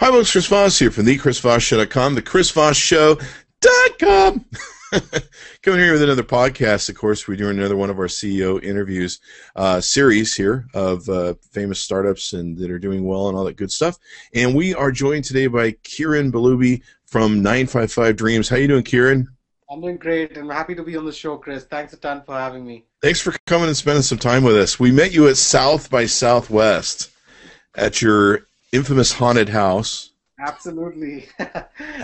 Hi, folks. Chris Voss here from thechrisvossshow.com, thechrisvossshow.com. Coming here with another podcast. Of course, we're doing another one of our CEO interviews series here of famous startups and that are doing well and all that good stuff. And we are joined today by Kiran Bellubbi from 955 Dreams. How you doing, Kiran? I'm doing great. I'm happy to be on the show, Chris. Thanks a ton for having me. Thanks for coming and spending some time with us. We met you at South by Southwest at your infamous haunted house. Absolutely.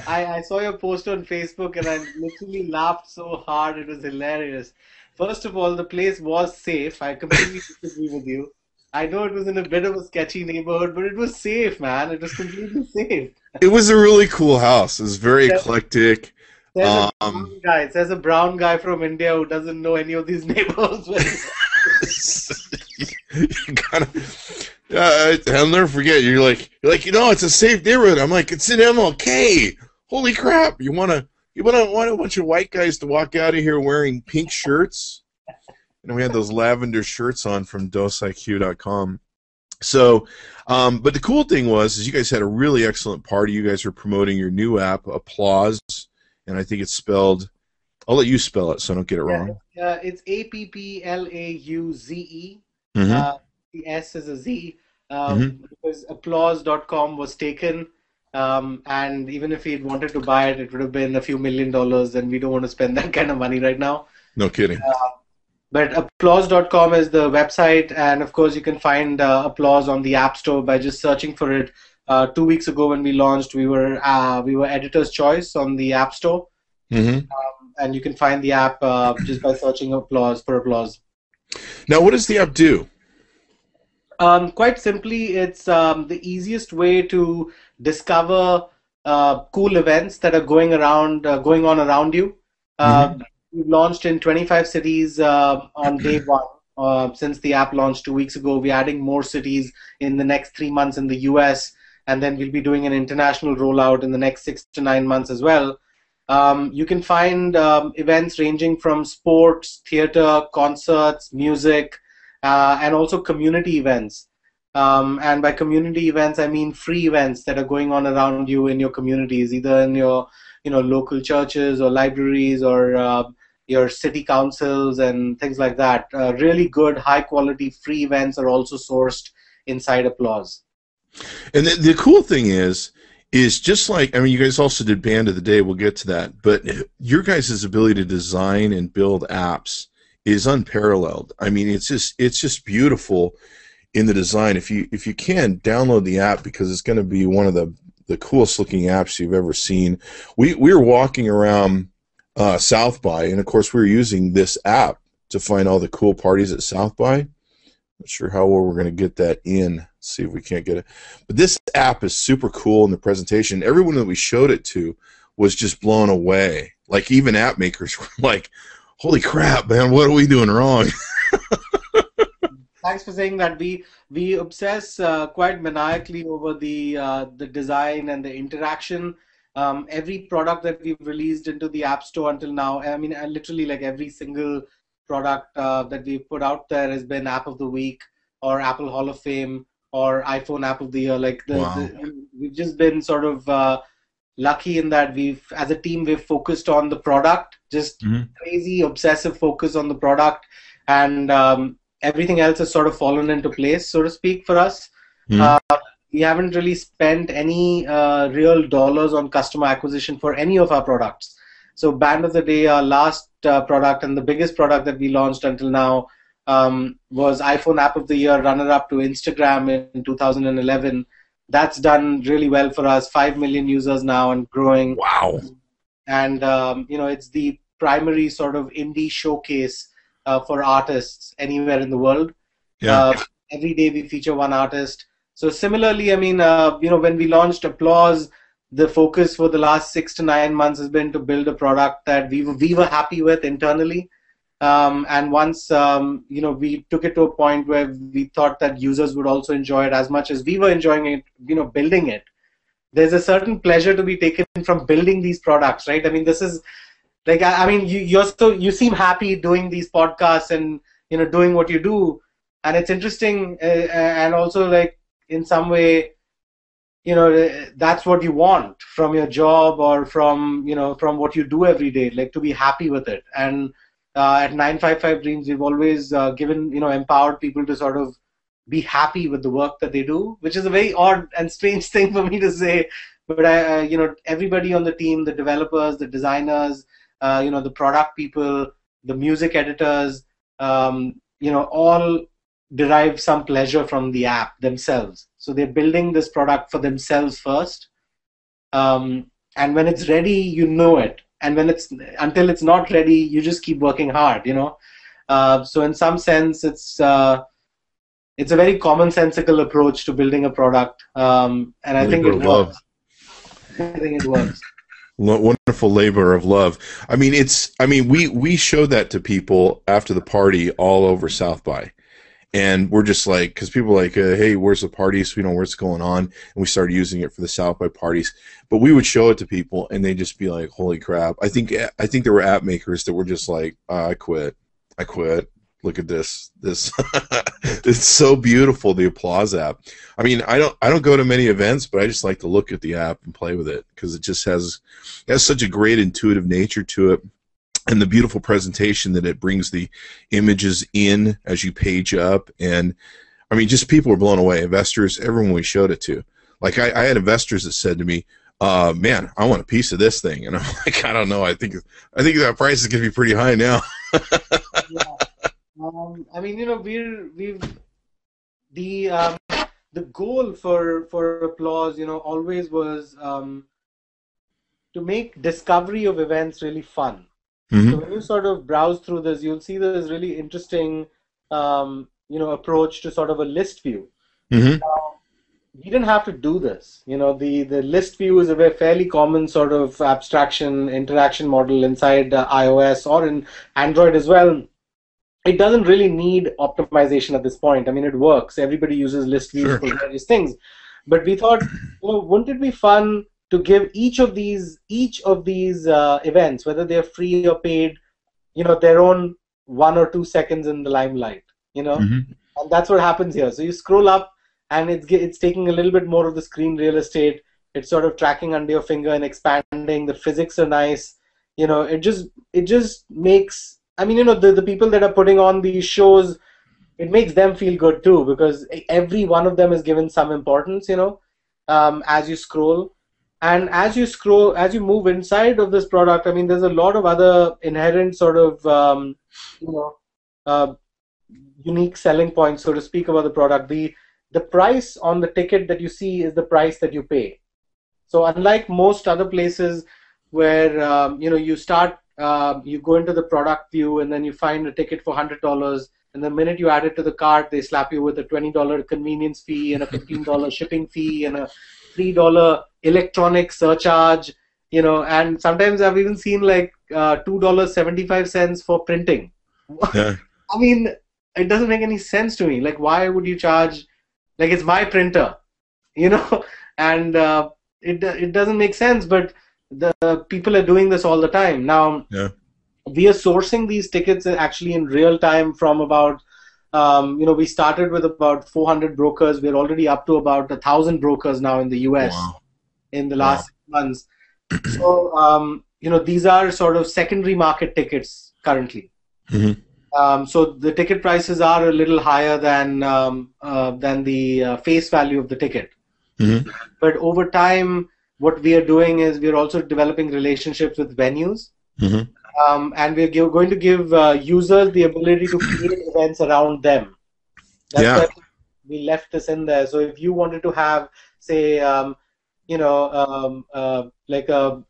I saw your post on Facebook and I literally laughed so hard. It was hilarious. First of all, the place was safe. I completely disagree with you. I know it was in a bit of a sketchy neighborhood, but it was safe, man. It was completely safe. It was a really cool house. It was very eclectic. There's a brown guy from India who doesn't know any of these neighborhoods. I'll never forget. You're like, it's a safe neighborhood. I'm like, it's in MLK. Holy crap! You want a bunch of white guys to walk out of here wearing pink shirts? And we had those lavender shirts on from doseiq.com. So, but the cool thing is you guys had a really excellent party. You guys were promoting your new app, Applause, and I think it's spelled. I'll let you spell it so I don't get it wrong. It's APPLAUZE. Mm-hmm. The S is a Z, because applause.com was taken, and even if he'd wanted to buy it, it would have been a few $1 million, and we don't want to spend that kind of money right now. No kidding. But applause.com is the website, and of course you can find Applause on the App Store by just searching for it. 2 weeks ago when we launched, we were editor's choice on the App Store, and you can find the app just by searching Applause for Applause. Now, what does the app do? Quite simply, it's the easiest way to discover cool events that are going on around you. We've launched in 25 cities on day one. Since the app launched 2 weeks ago, we're adding more cities in the next 3 months in the US, and then we'll be doing an international rollout in the next 6 to 9 months as well. You can find events ranging from sports, theater, concerts, music, and also community events. And by community events, I mean free events that are going on around you in your communities, either in your local churches or libraries or your city councils and things like that. Really good, high-quality free events are also sourced inside Applause. And the cool thing is just like, I mean, you guys also did Band of the Day. We'll get to that. But your guys' ability to design and build apps is unparalleled. I mean, it's just beautiful in the design. If you can, download the app because it's going to be one of the coolest looking apps you've ever seen. We were walking around South by, and of course we were using this app to find all the cool parties at South by. Not sure how well we're going to get that in. See if we can't get it. But this app is super cool in the presentation. Everyone that we showed it to was just blown away. Like even app makers were like, holy crap, man, what are we doing wrong? Thanks for saying that. We obsess quite maniacally over the design and the interaction. Every product that we've released into the App Store until now, I mean, literally like every single product that we've put out there has been App of the Week or Apple Hall of Fame or iPhone App of the Year. Like we've just been sort of lucky in that as a team, we've focused on the product, just crazy obsessive focus on the product, and everything else has sort of fallen into place, so to speak, for us. We haven't really spent any real dollars on customer acquisition for any of our products. So Band of the Day, our last product and the biggest product that we launched until now, was iPhone App of the Year, runner-up to Instagram in 2011. That's done really well for us. 5 million users now and growing. Wow. And it's the primary sort of indie showcase for artists anywhere in the world. Yeah. Every day we feature one artist. So similarly, I mean, when we launched Applause, the focus for the last 6 to 9 months has been to build a product that we were happy with internally. And once we took it to a point where we thought that users would also enjoy it as much as we were enjoying it, building it. There's a certain pleasure to be taken from building these products, right? I mean, this is like, I mean, you seem happy doing these podcasts and doing what you do, and it's interesting, and also like in some way, that's what you want from your job or from what you do every day, like to be happy with it. And at 955 Dreams, we've always empowered people to sort of be happy with the work that they do, which is a very odd and strange thing for me to say. But everybody on the team, the developers, the designers, the product people, the music editors, all derive some pleasure from the app themselves. So they're building this product for themselves first. And when it's ready, you know it. And until it's not ready, you just keep working hard, So in some sense, it's a very commonsensical approach to building a product. And I think it works. I think it works. Wonderful labor of love. I mean, we showed that to people after the party all over South by. And we're just like, because people are like, hey, where's the party? So we know what's going on. And we started using it for the South by parties. But we would show it to people, and they'd just be like, holy crap. I think there were app makers that were just like, I quit. Look at this. It's so beautiful, the Applause app. I mean, I don't go to many events, but I just like to look at the app and play with it because it just has such a great intuitive nature to it. And the beautiful presentation that it brings the images in as you page up. And, I mean, just people were blown away. Investors, everyone we showed it to. Like, I had investors that said to me, man, I want a piece of this thing. And I'm like, I don't know. I think that price is going to be pretty high now. Yeah. I mean, the goal for Applause, always was to make discovery of events really fun. Mm-hmm. So when you sort of browse through this, you'll see this really interesting, approach to sort of a list view. Mm-hmm. We didn't have to do this. The list view is a fairly common sort of abstraction interaction model inside iOS or in Android as well. It doesn't really need optimization at this point. I mean, it works. Everybody uses list views for various things. But we thought, wouldn't it be fun to give each of these events, whether they're free or paid, their own 1 or 2 seconds in the limelight, Mm-hmm. And that's what happens here. So you scroll up, and it's taking a little bit more of the screen real estate. It's sort of tracking under your finger and expanding. The physics are nice. It just makes. I mean, the people that are putting on these shows, it makes them feel good too, because every one of them is given some importance. As you scroll. And as you move inside of this product, I mean, there's a lot of other inherent sort of, unique selling points, so to speak, about the product. The price on the ticket that you see is the price that you pay. So unlike most other places where, you start, you go into the product view and then you find a ticket for $100, and the minute you add it to the cart, they slap you with a $20 convenience fee and a $15 shipping fee and a $3 electronic surcharge, and sometimes I've even seen like $2.75 for printing. Yeah. I mean, it doesn't make any sense to me. Like, why would you charge? Like, it's my printer, and it doesn't make sense. But the people are doing this all the time now. Yeah. We are sourcing these tickets actually in real time from about. We started with about 400 brokers. We're already up to about 1,000 brokers now in the US. Wow. In the last 6 months. So, these are sort of secondary market tickets currently. Mm-hmm. So the ticket prices are a little higher than the face value of the ticket. Mm-hmm. But over time, what we are doing is we're also developing relationships with venues. Mm-hmm. And we're going to give users the ability to create events around them. That's why we left this in there. So if you wanted to have, say, like a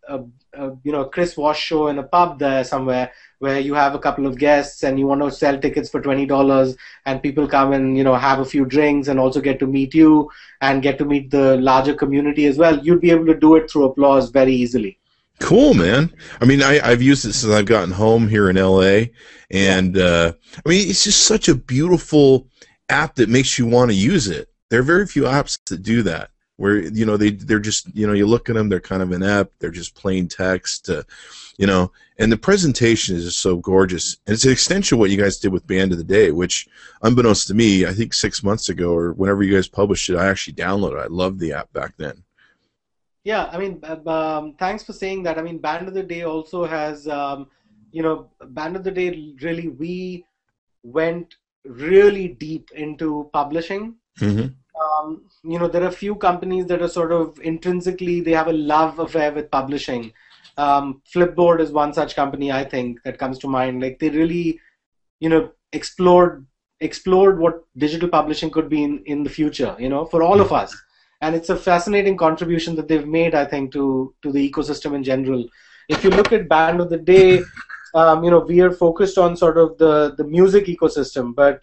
Chris Voss show in a pub there somewhere where you have a couple of guests and you want to sell tickets for $20 and people come and have a few drinks and also get to meet you and get to meet the larger community as well, you'd be able to do it through Applause very easily. Cool, man. I mean, I've used it since I've gotten home here in LA, and I mean, it's just such a beautiful app that makes you want to use it. There are very few apps that do that, where they're just you look at them, they're kind of inept, they're just plain text, and the presentation is just so gorgeous. And it's an extension of what you guys did with Band of the Day, which, unbeknownst to me, I think 6 months ago or whenever you guys published it, I actually downloaded it. I loved the app back then. Yeah, I mean, thanks for saying that. I mean, Band of the Day also has, Band of the Day really, we went really deep into publishing. Hmm. There are a few companies that are sort of intrinsically, they have a love affair with publishing. Flipboard is one such company, I think, that comes to mind. Like they really, explored what digital publishing could be in the future, for all of us. And it's a fascinating contribution that they've made, I think, to the ecosystem in general. If you look at Band of the Day, we are focused on sort of the music ecosystem, but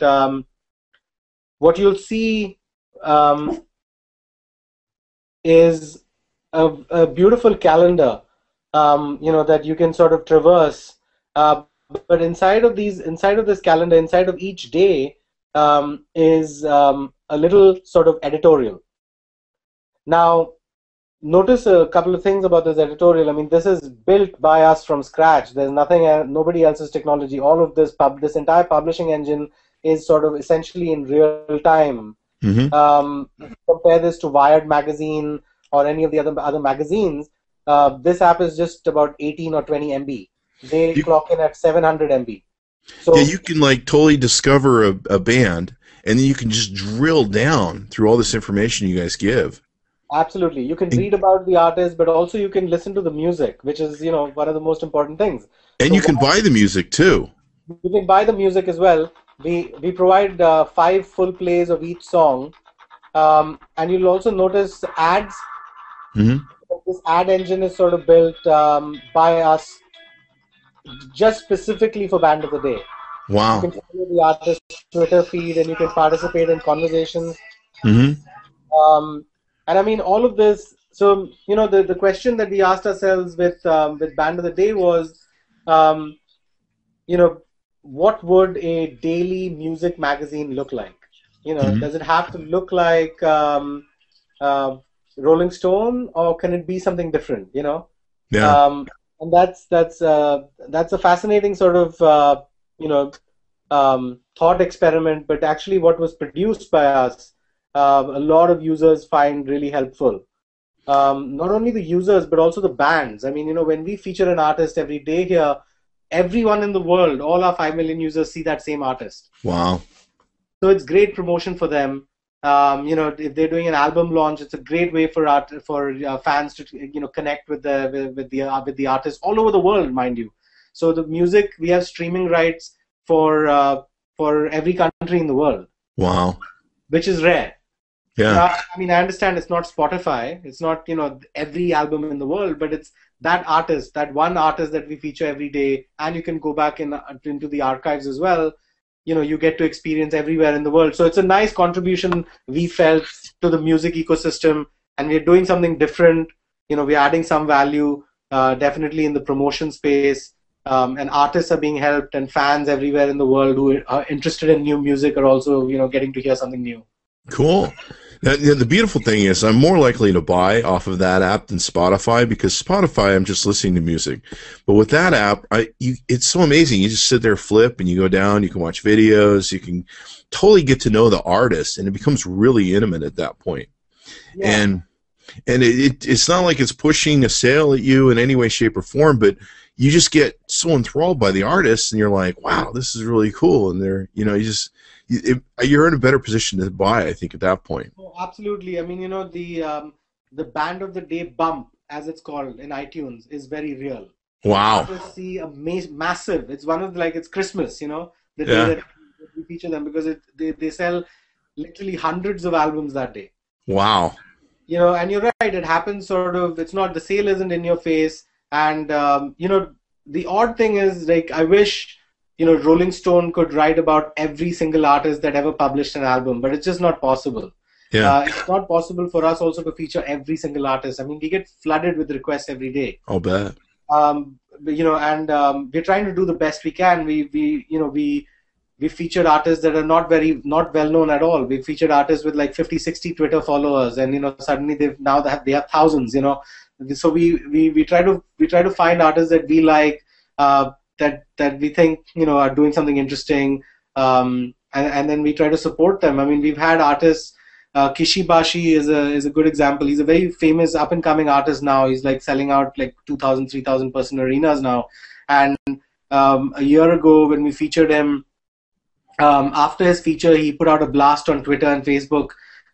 what you'll see is a beautiful calendar, that you can sort of traverse. But inside of this calendar, inside of each day, is a little sort of editorial. Now, notice a couple of things about this editorial. I mean, this is built by us from scratch. There's nobody else's technology. All of this entire publishing engine is sort of essentially in real time. Compare this to Wired magazine or any of the other magazines. This app is just about 18 or 20 MB. They clock in at 700 MB. So yeah, you can like totally discover a band, and then you can just drill down through all this information you guys give. Absolutely. You can read about the artist, but also you can listen to the music, which is, one of the most important things. And So you can buy the music too. you can buy the music as well. We provide 5 full plays of each song, and you'll also notice ads. Hmm. This ad engine is sort of built by us just specifically for Band of the Day. You Wow. can follow the artist's Twitter feed, and you can participate in conversations. Hmm. And I mean, all of this. So, the question that we asked ourselves with Band of the Day was, what would a daily music magazine look like? Does it have to look like Rolling Stone, or can it be something different? Yeah. And that's a fascinating sort of thought experiment. But actually, what was produced by us, a lot of users find really helpful. Not only the users, but also the bands. I mean, when we feature an artist every day here, everyone in the world, all our 5 million users see that same artist. Wow. So it's great promotion for them. If they're doing an album launch, it's a great way for fans to connect with the artists all over the world, mind you. So the music, we have streaming rights for every country in the world. Wow. Which is rare. Yeah. I mean, I understand it's not Spotify, it's not every album in the world, but it's that artist, that one artist that we feature every day, and you can go back into the archives as well. You get to experience everywhere in the world. So it's a nice contribution we felt to the music ecosystem, and we're doing something different. We're adding some value, definitely in the promotion space, and artists are being helped, and fans everywhere in the world who are interested in new music are also, getting to hear something new. Cool. Now, the beautiful thing is I'm more likely to buy off of that app than Spotify, because Spotify, I'm just listening to music. But with that app, it's so amazing. You just sit there, flip, and you go down. You can watch videos. You can totally get to know the artist, and it becomes really intimate at that point. Yeah. And it's not like it's pushing a sale at you in any way, shape, or form, but you just get so enthralled by the artist, and you're like, wow, this is really cool. And you're in a better position to buy, I think, at that point. Oh, absolutely. I mean, the Band of the Day bump, as it's called in iTunes, is very real. Wow. You see a massive. It's one of it's Christmas, the day Yeah. that we feature them, because they sell literally hundreds of albums that day. Wow. And you're right. It happens sort of. It's not, the sale isn't in your face, and the odd thing is, like, I wish Rolling Stone could write about every single artist that ever published an album, but it's just not possible. Yeah. It's not possible for us also to feature every single artist. I mean, we get flooded with requests every day. I'll bet. And we're trying to do the best we can. We featured artists that are not well known at all. We featured artists with like 50, 60 Twitter followers, and suddenly they have thousands. So we try to find artists that we like, that we think are doing something interesting, and then we try to support them. I mean, we've had artists Kishibashi is a good example. He's a very famous up and coming artist now. He's like selling out like 2,000, 3,000 person arenas now. And a year ago when we featured him, after his feature, he put out a blast on Twitter and Facebook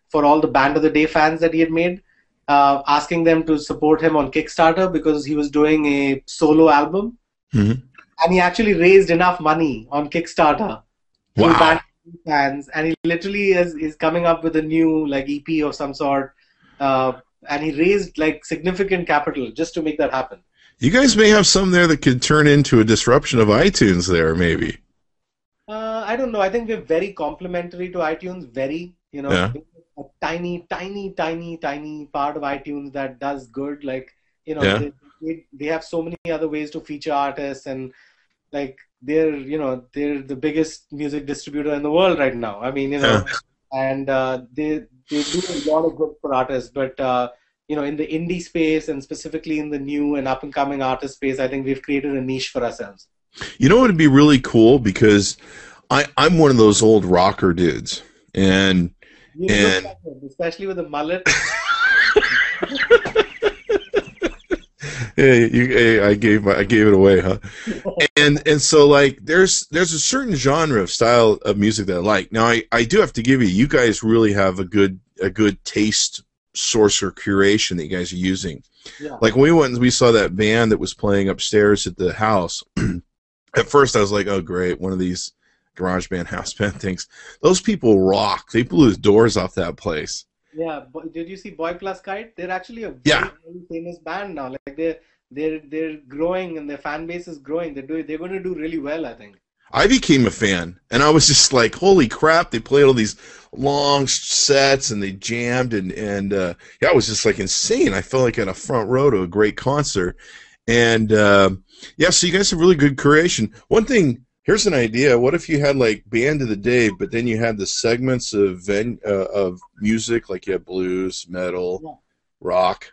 for all the Band of the Day fans that he had made, asking them to support him on Kickstarter because he was doing a solo album. Mm-hmm. And he actually raised enough money on Kickstarter to Band of the Day fans, and he literally is coming up with a new like EP of some sort, and he raised like significant capital just to make that happen. You guys may have some there that could turn into a disruption of iTunes there, maybe. I don't know. I think we're very complementary to iTunes. Very, Yeah. a tiny, tiny, tiny, tiny part of iTunes that does good. Like, Yeah. they have so many other ways to feature artists, and like they're the biggest music distributor in the world right now. I mean, Yeah. and they do a lot of good for artists, but in the indie space and specifically in the new and up and coming artist space, I think we've created a niche for ourselves. You know what would be really cool, because I'm one of those old rocker dudes, and You look like it, especially with the mullet. yeah, I gave it away, huh? And so like there's a certain genre of style of music that I like. Now I do have to give you guys really have a good taste source or curation that you guys are using. Yeah. Like when we went and we saw that band that was playing upstairs at the house. At first I was like, oh great, one of these garage band, house band things. Those people rock. They blew the doors off that place. Yeah, did you see Boy Plus Kite? They're actually a Yeah. very famous band now. Like they're growing and their fan base is growing. They're going to do really well, I think. I became a fan, and I was just like, holy crap, they played all these long sets, and they jammed, and yeah, it was just like insane. I felt like in a front row to a great concert. And yeah, so you guys have really good curation. One thing, here's an idea. What if you had like Band of the Day, but then you had the segments of music, like you had blues, metal, Yeah. rock.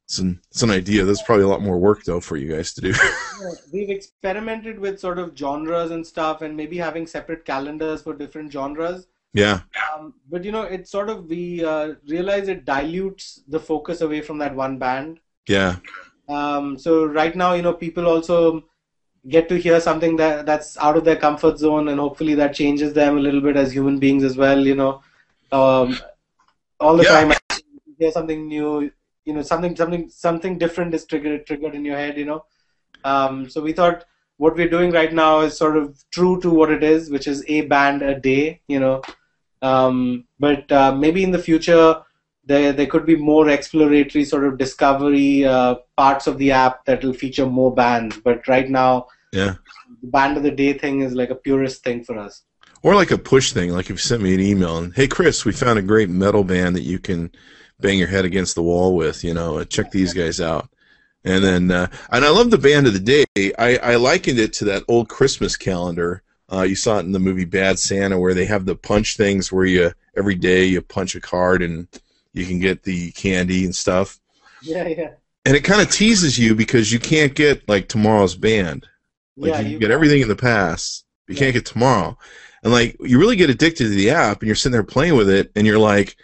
It's an idea. That's probably a lot more work, though, for you guys to do. Yeah, we've experimented with sort of genres and stuff, and maybe having separate calendars for different genres. Yeah. But it's sort of, we realize it dilutes the focus away from that one band. Yeah. So right now, people also get to hear something that's out of their comfort zone, and hopefully that changes them a little bit as human beings as well. All the time, you hear something new. Something different is triggered in your head. So we thought what we're doing right now is sort of true to what it is, which is a band a day. But maybe in the future there could be more exploratory sort of discovery parts of the app that will feature more bands. But right now, Yeah. the Band of the Day thing is like a purist thing for us. Or like a push thing, like if you sent me an email and, hey, Chris, we found a great metal band that you can bang your head against the wall with, check these guys out. And then, and I love the Band of the Day. I likened it to that old Christmas calendar. You saw it in the movie Bad Santa, where they have the punch things where every day you punch a card and you can get the candy and stuff. Yeah, yeah. And it kind of teases you because you can't get like tomorrow's band. Like Yeah, you get everything in the past, but you can't get tomorrow. And like you really get addicted to the app, and you're sitting there playing with it, and you're like,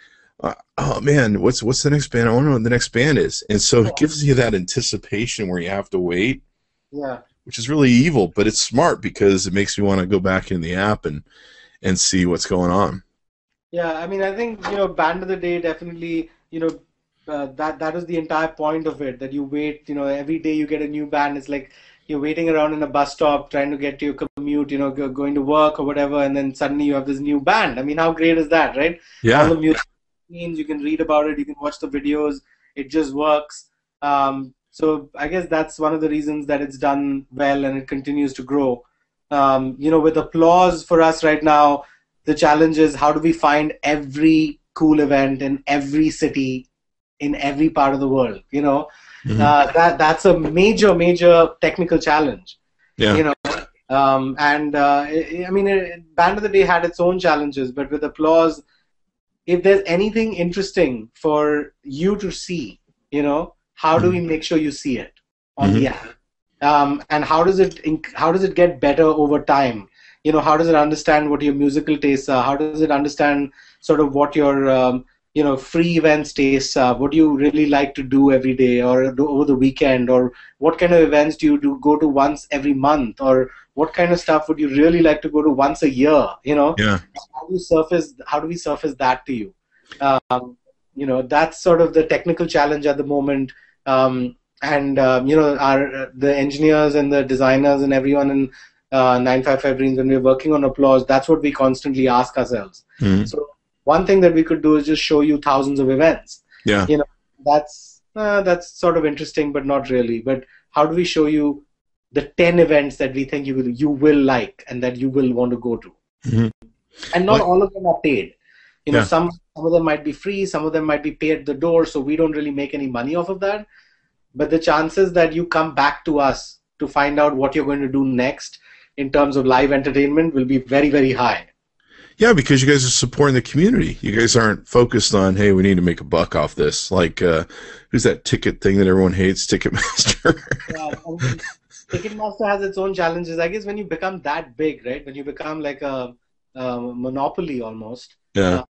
oh man, what's the next band? I wonder what the next band is. And so it gives you that anticipation where you have to wait. Yeah. Which is really evil, but it's smart because it makes me want to go back in the app and see what's going on. Yeah, I mean, I think Band of the Day definitely, that is the entire point of it. That you wait, every day you get a new band. It's like you're waiting around in a bus stop trying to get to your commute, going to work or whatever, and then suddenly you have this new band. I mean, how great is that, right? Yeah. All the music scenes, you can read about it, you can watch the videos. It just works. So I guess that's one of the reasons that it's done well and it continues to grow. With applause for us right now, the challenge is how do we find every cool event in every city in every part of the world? Mm-hmm. That's a major technical challenge. Yeah. Band of the Day had its own challenges, but with applause, if there's anything interesting for you to see, how do we make sure you see it on the app? And how does it get better over time? How does it understand what your musical tastes are? How does it understand sort of what your free events tastes up? What do you really like to do every day or over the weekend? Or what kind of events do you go to once every month? Or what kind of stuff would you really like to go to once a year? Yeah. How do we surface that to you? That's sort of the technical challenge at the moment. The engineers and the designers and everyone in 955 Greens, when we're working on Applause, that's what we constantly ask ourselves. Mm-hmm. So one thing that we could do is just show you thousands of events. Yeah. That's sort of interesting, but not really. But how do we show you the 10 events that we think you will like and that you will want to go to? Mm-hmm. And not all of them are paid. Yeah. Some of them might be free, some of them might be paid at the door, so we don't really make any money off of that. But the chances that you come back to us to find out what you're going to do next in terms of live entertainment will be very, very high. Yeah, because you guys are supporting the community. You guys aren't focused on, hey, we need to make a buck off this. Like, who's that ticket thing that everyone hates? Ticketmaster. Yeah, Ticketmaster has its own challenges. I guess when you become that big, right? When you become like a monopoly almost. Yeah.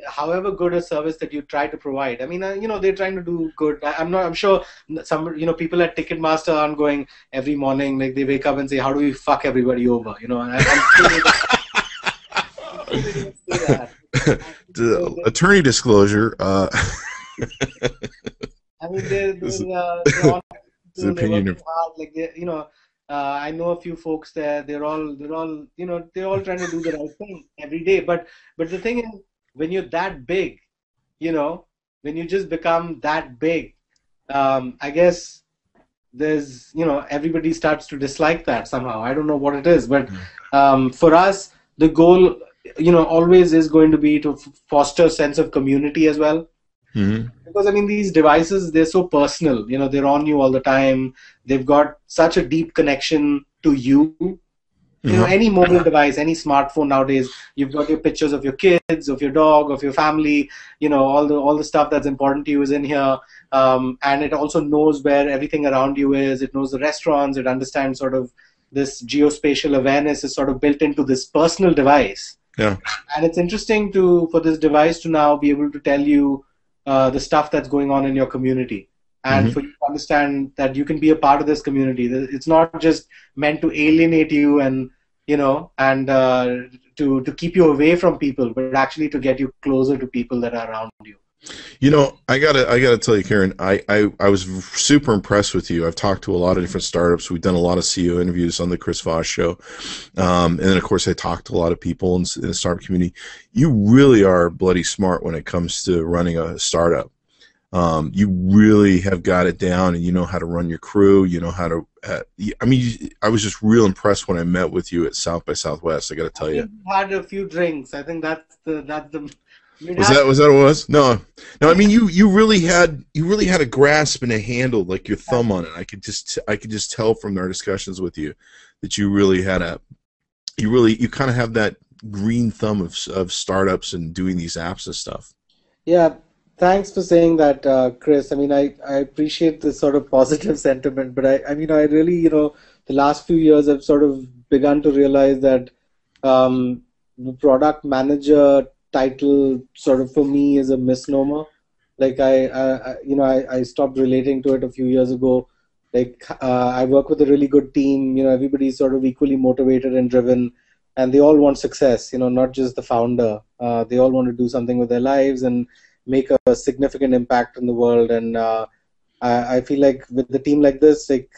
However good a service that you try to provide, I mean, they're trying to do good. I'm sure some, people at Ticketmaster aren't going every morning, like they wake up and say, how do we fuck everybody over? Attorney disclosure. I mean, they're opinion of hard. Like I know a few folks there. They're all trying to do the right thing every day. But the thing is, when you're that big, when you just become that big, I guess there's, everybody starts to dislike that somehow. I don't know what it is, but for us, the goal, always is going to be to foster a sense of community as well. Mm-hmm. Because, I mean, these devices, they're so personal. They're on you all the time. They've got such a deep connection to you. Any mobile device, any smartphone nowadays, you've got your pictures of your kids, of your dog, of your family, all the stuff that's important to you is in here. And it also knows where everything around you is. It knows the restaurants. It understands sort of this geospatial awareness is sort of built into this personal device. Yeah. And it's interesting for this device to now be able to tell you the stuff that's going on in your community. And for you to understand that you can be a part of this community. It's not just meant to alienate you and to keep you away from people, but actually to get you closer to people that are around you. I gotta tell you, Kiran, I was super impressed with you. I've talked to a lot of different startups. We've done a lot of CEO interviews on the Chris Voss Show, and then of course I talked to a lot of people in the startup community. You really are bloody smart when it comes to running a startup. You really have got it down, and you know how to run your crew. You know how to. I was just real impressed when I met with you at South by Southwest. I got to tell you. We had a few drinks. I think that's the. Was that what it was? No. I mean, you really had a grasp and a handle, like your thumb on it. I could just tell from our discussions with you that you really had you kind of have that green thumb of startups and doing these apps and stuff. Yeah. Thanks for saying that, Chris. I mean, I appreciate this sort of positive sentiment, but I really, the last few years I've sort of begun to realize that the product manager title sort of for me is a misnomer. Like I stopped relating to it a few years ago. Like I work with a really good team. Everybody's sort of equally motivated and driven, and they all want success. Not just the founder. They all want to do something with their lives and make a significant impact in the world. And I feel like with the team like this, like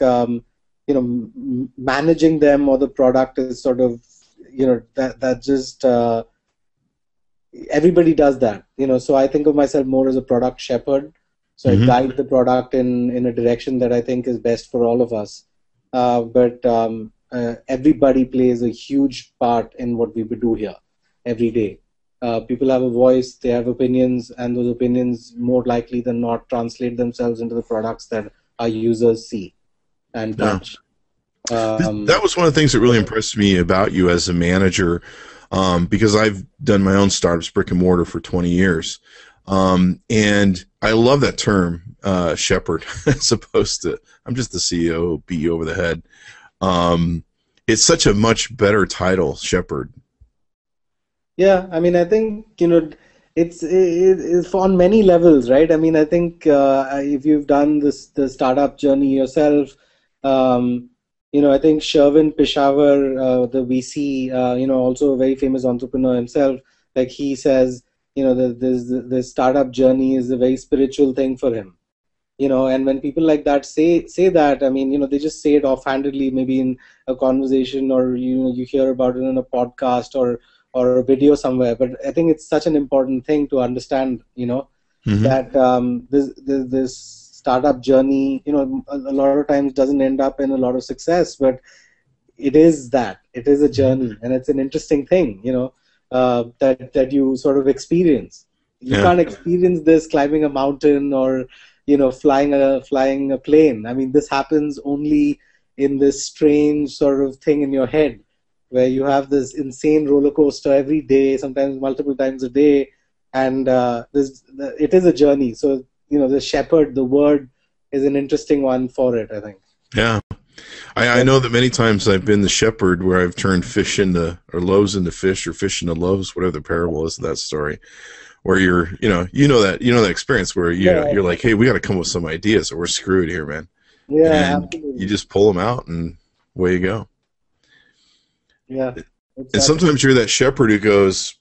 managing them or the product is sort of that just everybody does that. So I think of myself more as a product shepherd. So I guide the product in a direction that I think is best for all of us. But everybody plays a huge part in what we do here every day. People have a voice, they have opinions, and those opinions more likely than not translate themselves into the products that our users see and touch. That was one of the things that really impressed me about you as a manager, because I've done my own startups, brick and mortar, for 20 years. And I love that term, shepherd, as opposed to, I'm just the CEO who'll beat you over the head. It's such a much better title, shepherd. Yeah, I mean, I think, it's on many levels, right? I mean, I think if you've done the startup journey yourself, um, I think Sherwin Peshawar, the VC, also a very famous entrepreneur himself, like he says, the startup journey is a very spiritual thing for him. And when people like that say that, I mean, they just say it offhandedly, maybe in a conversation, or you hear about it in a podcast or a video somewhere. But I think it's such an important thing to understand, Mm-hmm. that this startup journey, a lot of times doesn't end up in a lot of success, but it is a journey, and it's an interesting thing, that you sort of experience. You Yeah. can't experience this climbing a mountain or flying a plane. I mean, this happens only in this strange sort of thing in your head, where you have this insane roller coaster every day, sometimes multiple times a day, and it is a journey. So the shepherd, the word, is an interesting one for it, I think. Yeah. I know that many times I've been the shepherd where I've turned fish into, or loaves into fish, or fish into loaves, whatever the parable is of that story, where that experience where you're like, hey, we got to come up with some ideas or we're screwed here, man. Yeah, And absolutely. you just pull them out and away you go. Yeah. And sometimes you're that shepherd who goes,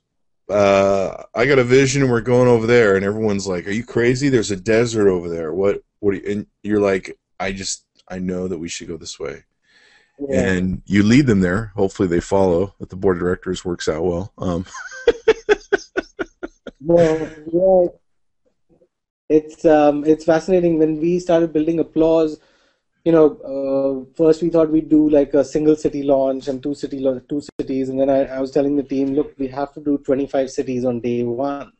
I got a vision and we're going over there. And everyone's like, are you crazy? There's a desert over there. What and you're like, I know that we should go this way. Yeah. And you lead them there. Hopefully they follow. That the board of directors works out well. Well, yeah, it's fascinating. When we started building Applause, first we thought we'd do like a single city launch and two cities, and then I was telling the team, look, we have to do 25 cities on day one.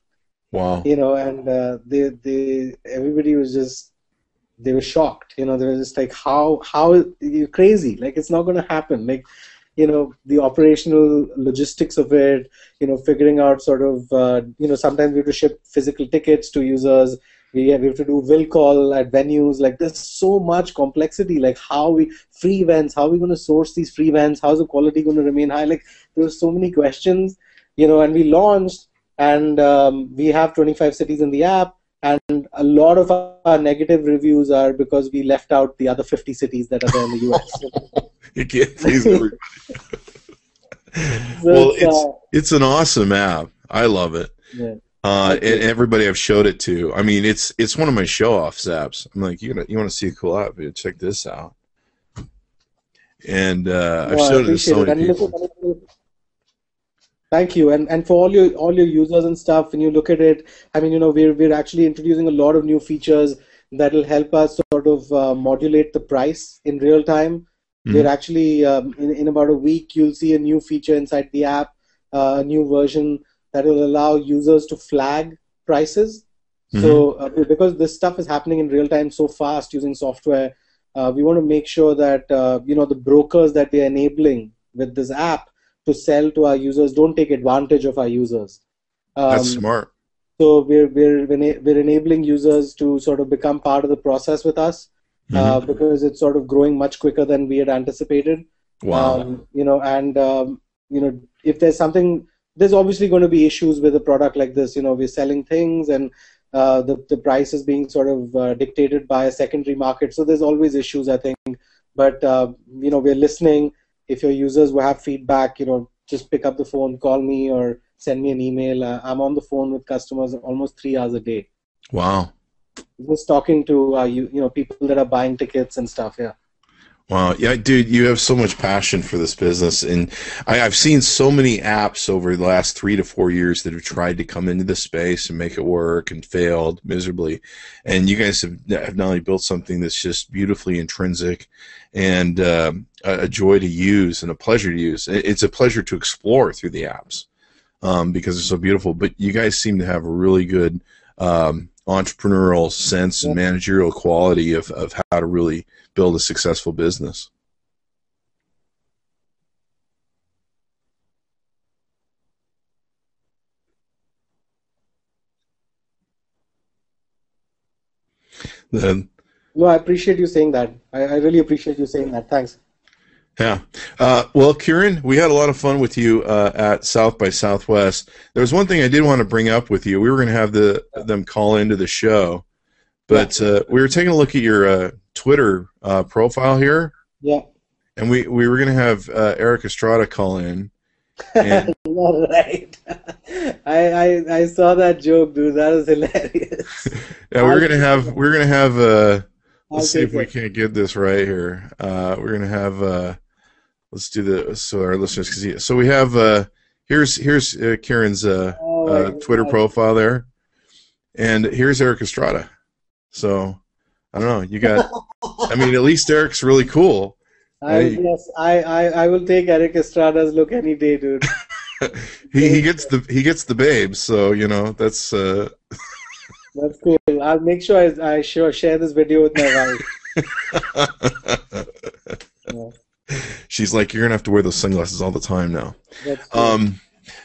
Wow. And they everybody was just, they were shocked. They were just like, how you're crazy, like it's not going to happen, like the operational logistics of it, figuring out sort of, sometimes we have to ship physical tickets to users. We have to do will call at venues. Like there's so much complexity. Like free events, how are we going to source these free events? How's the quality going to remain high? Like there were so many questions, and we launched, and we have 25 cities in the app. And a lot of our negative reviews are because we left out the other 50 cities that are there in the US. You can't please everybody. So Well, it's an awesome app. I love it. yeah. And everybody I've showed it to, I mean, it's one of my show-offs apps. I'm like, you want to see a cool app? Check this out. And I've showed it to so many people. Thank you, and for all your users and stuff. When you look at it, I mean, we're actually introducing a lot of new features that will help us sort of modulate the price in real time. Mm-hmm. We're actually in about a week, you'll see a new feature inside the app, a new version that will allow users to flag prices. Mm-hmm. So because this stuff is happening in real time so fast using software, we want to make sure that the brokers that we're enabling with this app to sell to our users don't take advantage of our users. That's smart. So we're enabling users to sort of become part of the process with us, because it's sort of growing much quicker than we had anticipated. Wow. If there's something, there's obviously going to be issues with a product like this. We're selling things, and the price is being sort of dictated by a secondary market. So there's always issues, I think. But we're listening. If your users will have feedback, just pick up the phone, call me, or send me an email. I'm on the phone with customers almost 3 hours a day. Wow. Just talking to people that are buying tickets and stuff. Yeah. Wow. Yeah, dude, you have so much passion for this business. And I've seen so many apps over the last 3 to 4 years that have tried to come into the space and make it work and failed miserably. And you guys have not only built something that's just beautifully intrinsic and a joy to use and a pleasure to use. It's a pleasure to explore through the apps because they're so beautiful. But you guys seem to have a really good entrepreneurial sense and managerial quality of how to really build a successful business. No, I appreciate you saying that. I really appreciate you saying that. Thanks. Yeah. Well, Kiran, we had a lot of fun with you at South by Southwest. There was one thing I did want to bring up with you. We were going to have them call into the show, Yeah. but we were taking a look at your Twitter profile here, Yeah. and we were going to have Eric Estrada call in. And All right. I saw that joke, dude. That was hilarious. yeah, we're gonna have I'll let's see if take we it. can't get this right here. We're gonna have let's do the so our listeners can see it. So we have here's Karen's Oh my Twitter God. profile there, and here's Eric Estrada. So I don't know. You got. I mean, at least Eric's really cool. Yes, I will take Eric Estrada's look any day, dude. He gets the babes. So you know that's. That's cool. I'll make sure I share this video with my wife. Yeah, She's like, you're gonna have to wear those sunglasses all the time now. that's cool.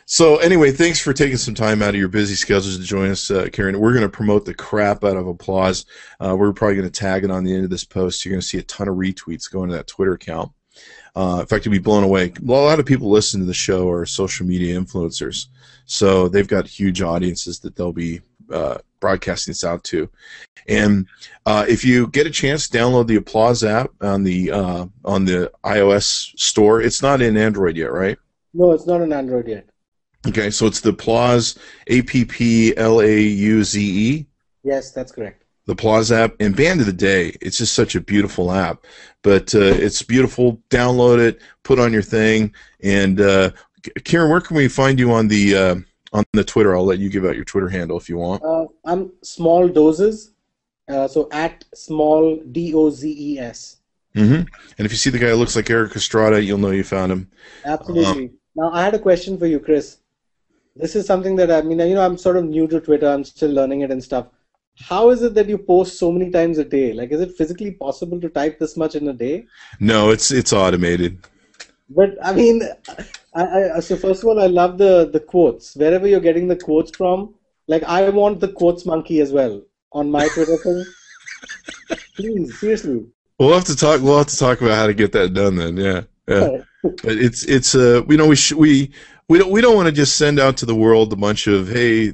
So anyway, thanks for taking some time out of your busy schedules to join us, Karen. We're going to promote the crap out of Applause. We're probably going to tag it on the end of this post. You're going to see a ton of retweets going to that Twitter account. In fact, you'll be blown away. Well, a lot of people listening to the show are social media influencers, so they've got huge audiences that they'll be broadcasting this out to. And if you get a chance, download the Applause app on the iOS store. It's not in Android yet, right? No, it's not on Android yet. Okay, so it's the Applause, Applauze. Yes, that's correct. The Applause app, and Band of the Day. It's just such a beautiful app. But it's beautiful. Download it, put on your thing. And Karen, where can we find you on the Twitter? I'll let you give out your Twitter handle if you want. I'm Small Doses, so at Small DOZES. Mm-hmm. And if you see the guy who looks like Eric Estrada, you'll know you found him. Absolutely. Now, I had a question for you, Chris. This is something that I'm sort of new to Twitter. I'm still learning it and stuff. How is it that you post so many times a day? Like, is it physically possible to type this much in a day? No, it's automated. But I mean, so first of all, I love the quotes. Wherever you're getting the quotes from, like I want the quotes monkey as well on my Twitter thing. Please, seriously. We'll have to talk about how to get that done then. Yeah. But it's we don't want to just send out to the world a bunch of, hey,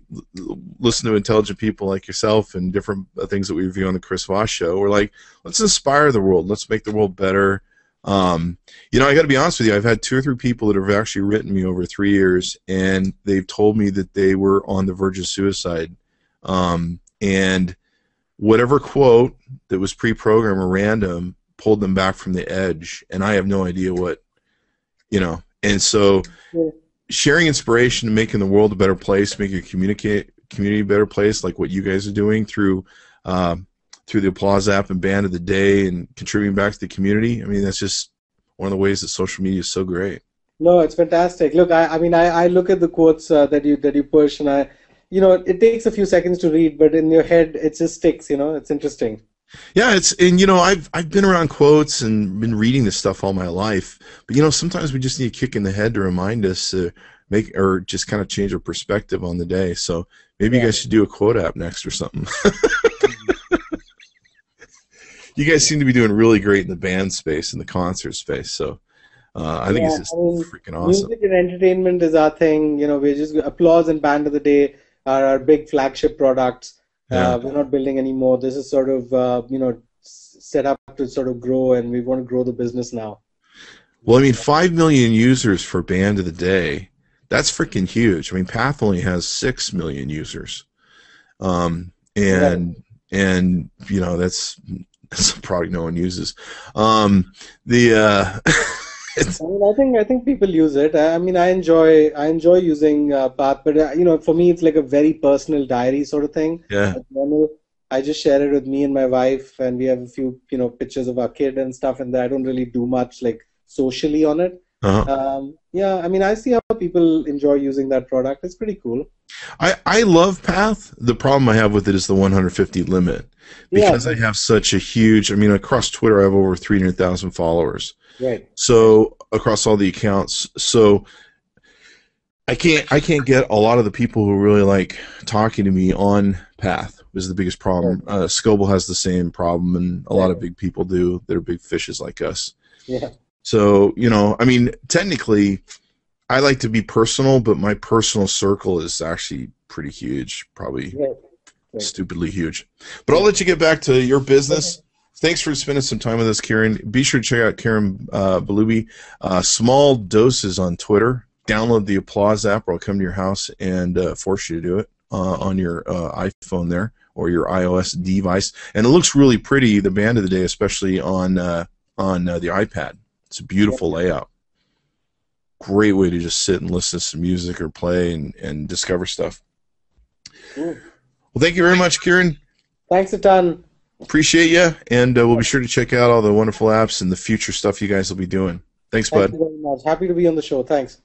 listen to intelligent people like yourself and different things that we review on the Chris Voss Show. We're like, let's inspire the world. Let's make the world better. I got to be honest with you. I've had 2 or 3 people that have actually written me over 3 years, and they've told me that they were on the verge of suicide. And whatever quote that was pre-programmed or random pulled them back from the edge, and I have no idea what, And so sharing inspiration and making the world a better place, making your community a better place, like what you guys are doing through the Applause app and Band of the Day and contributing back to the community. I mean, that's just one of the ways that social media is so great. No, it's fantastic. Look, I look at the quotes that you push, and it takes a few seconds to read, but in your head, it just sticks. It's interesting. Yeah, I've been around quotes and been reading this stuff all my life, but sometimes we just need a kick in the head to remind us to make or just kind of change our perspective on the day. So maybe you guys should do a quote app next or something. You guys seem to be doing really great in the band space and the concert space, so I think it's just freaking awesome. Music and entertainment is our thing. We're just Applause and Band of the Day are our big flagship products. Yeah. We're not building anymore. This is sort of set up to sort of grow, and we want to grow the business now. Well, I mean, 5 million users for Band of the Day. That's freaking huge. I mean, Path only has 6 million users, and that's a product no one uses. I think people use it. I mean, I enjoy using Path, but for me, it's like a very personal diary sort of thing. Yeah. I just share it with me and my wife, and we have a few pictures of our kid and stuff, and I don't really do much like socially on it. Uh-huh. I mean, I see how people enjoy using that product. It's pretty cool. I love Path. The problem I have with it is the 150 limit, because I have such a huge. I mean, across Twitter, I have over 300,000 followers. Right. So across all the accounts, so I can't get a lot of the people who really like talking to me on Path. Is the biggest problem. Scoble has the same problem, and a lot of big people do that are big fishes like us. Yeah. So, you know, I mean, technically, I like to be personal, but my personal circle is actually pretty huge, probably Right. Right. stupidly huge. But I'll let you get back to your business. Thanks for spending some time with us, Kiran. Be sure to check out Kiran Bellubbi. Small Doses on Twitter. Download the Applause app, or I'll come to your house and force you to do it on your iPhone there or your iOS device. And it looks really pretty, the band of the day, especially on the iPad. It's a beautiful layout. Great way to just sit and listen to some music or play and discover stuff. Cool. Well, thank you very much, Kiran. Thanks a ton. Appreciate you, and we'll be sure to check out all the wonderful apps and the future stuff you guys will be doing. Thanks, bud. Thank you very much. Happy to be on the show. Thanks.